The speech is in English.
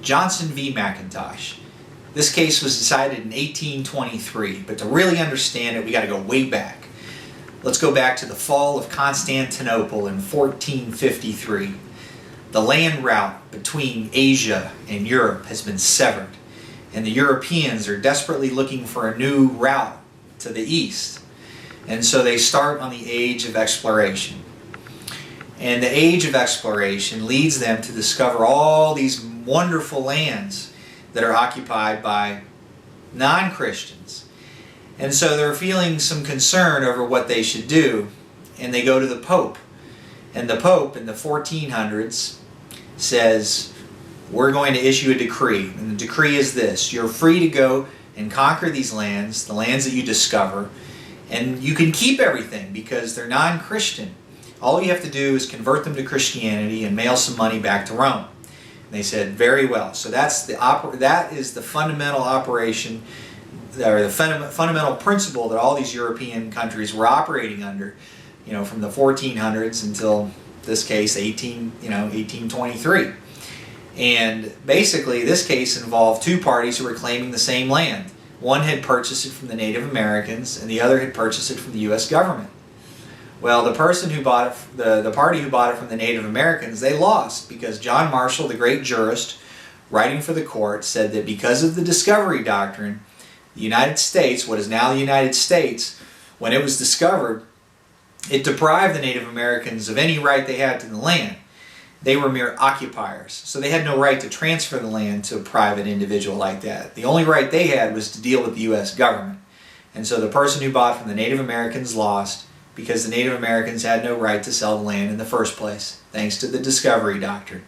Johnson v. McIntosh. This case was decided in 1823, but to really understand it, we got to go way back. Let's go back to the fall of Constantinople in 1453. The land route between Asia and Europe has been severed, and the Europeans are desperately looking for a new route to the east. And so they start on the age of exploration. And the age of exploration leads them to discover all these wonderful lands that are occupied by non-Christians. And so they're feeling some concern over what they should do, and they go to the Pope. And the Pope in the 1400s says, we're going to issue a decree. And the decree is this: you're free to go and conquer these lands, the lands that you discover, and you can keep everything because they're non-Christian. All you have to do is convert them to Christianity and mail some money back to Rome. And they said, very well. So that is the fundamental operation, or the fundamental principle that all these European countries were operating under, from the 1400s until this case, 1823. And basically, this case involved two parties who were claiming the same land. One had purchased it from the Native Americans, and the other had purchased it from the U.S. government. Well, the person who bought it, the party who bought it from the Native Americans, they lost because John Marshall, the great jurist, writing for the court, said that because of the Discovery Doctrine, the United States, what is now the United States, when it was discovered, it deprived the Native Americans of any right they had to the land. They were mere occupiers, so they had no right to transfer the land to a private individual like that. The only right they had was to deal with the U.S. government. And so the person who bought from the Native Americans lost, because the Native Americans had no right to sell the land in the first place, thanks to the Discovery Doctrine.